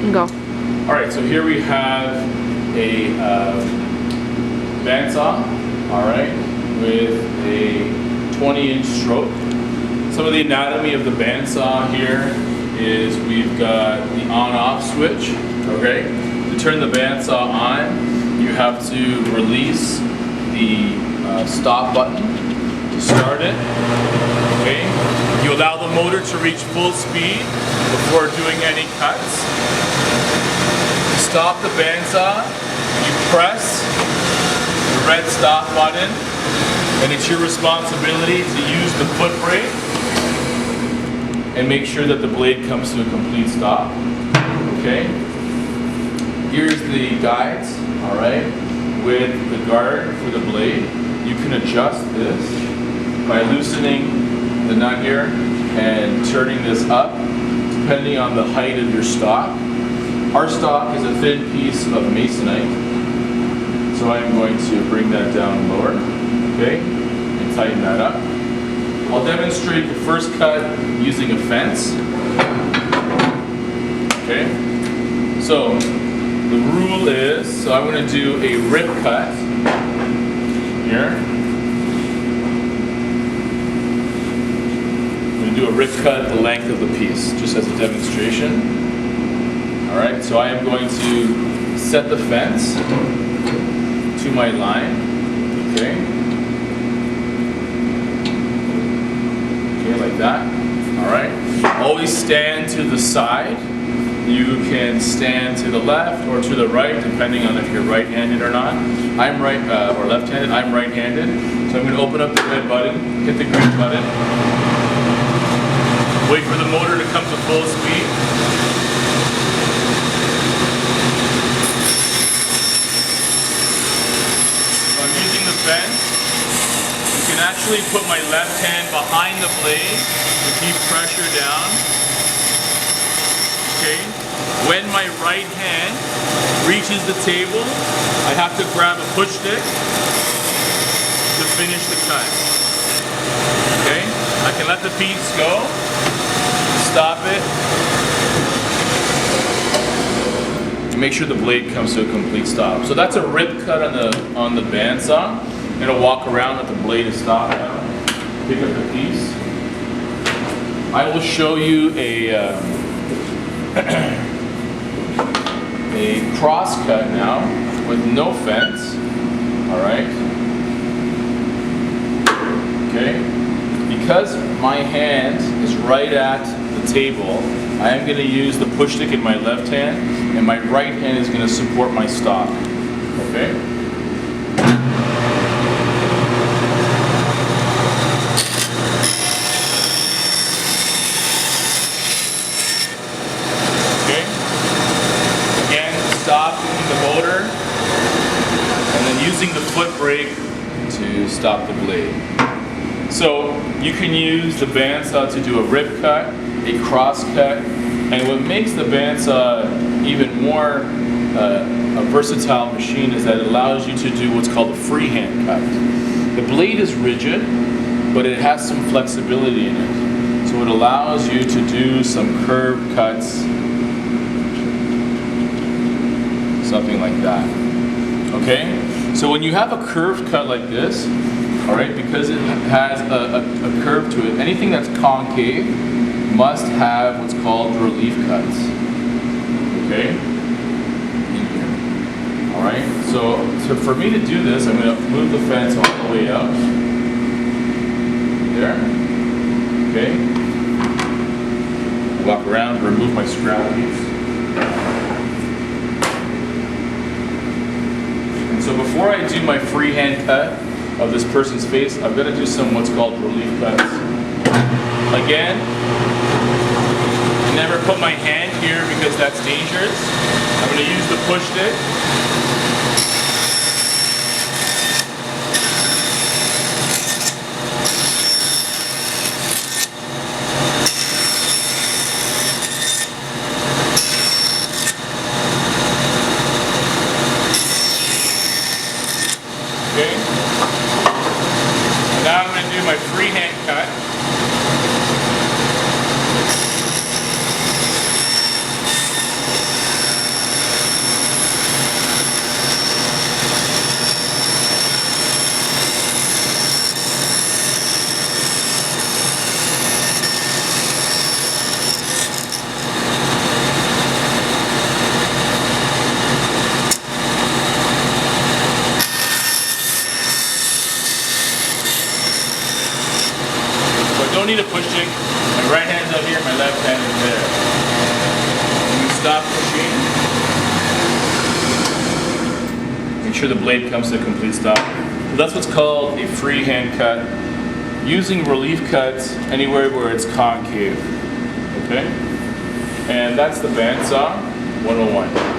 Go. All right, so here we have a bandsaw, all right, with a 20-inch stroke. Some of the anatomy of the bandsaw here is we've got the on-off switch, okay? To turn the bandsaw on, you have to release the stop button to start it, okay? You allow the motor to reach full speed before doing any cuts. To stop the bandsaw, you press the red stop button, and it's your responsibility to use the foot brake and make sure that the blade comes to a complete stop. Okay? Here's the guides, all right, with the guard for the blade. You can adjust this by loosening the nut here and turning this up depending on the height of your stock. Our stock is a thin piece of masonite, so I'm going to bring that down lower, okay, and tighten that up. I'll demonstrate the first cut using a fence. Okay, so the rule is, so I'm going to do a rip cut here. I'm going to do a rip cut the length of the piece, just as a demonstration. All right, so I am going to set the fence to my line. Okay. Like that. All right. Always stand to the side. You can stand to the left or to the right, depending on if you're right-handed or not. I'm right or left-handed. I'm right-handed. So I'm going to open up the red button, hit the green button, wait for the motor to come to full speed. So I'm using the fence. I can actually put my left hand behind the blade to keep pressure down. Okay. When my right hand reaches the table, I have to grab a push stick to finish the cut. Okay. I can let the piece go, stop it, and make sure the blade comes to a complete stop. So that's a rip cut on the bandsaw. I'm going to walk around, let the blade is stopped now. Pick up the piece. I will show you a cross cut now with no fence. All right. Okay. Because my hand is right at the table, I am going to use the push stick in my left hand, and my right hand is going to support my stock. Okay. Stopping the motor and then using the foot brake to stop the blade. So you can use the bandsaw to do a rip cut, a cross cut, and what makes the bandsaw even more a versatile machine is that it allows you to do what's called a freehand cut. The blade is rigid, but it has some flexibility in it. So it allows you to do some curved cuts, something like that. Okay? So when you have a curved cut like this, all right, because it has a curve to it, anything that's concave must have what's called relief cuts. Okay? In here. All right? So for me to do this, I'm going to move the fence all the way out. There. Okay? Walk around, remove my scrap piece. So before I do my freehand cut of this person's face, I've got to do some what's called relief cuts. Again, I never put my hand here because that's dangerous. I'm going to use the push stick. Okay. And now I'm going to do my freehand cut. don't need a push stick. My right hand's up here, my left hand is there. When you stop the machine, make sure the blade comes to a complete stop. So that's what's called a freehand cut. Using relief cuts anywhere where it's concave. Okay? And that's the bandsaw 101.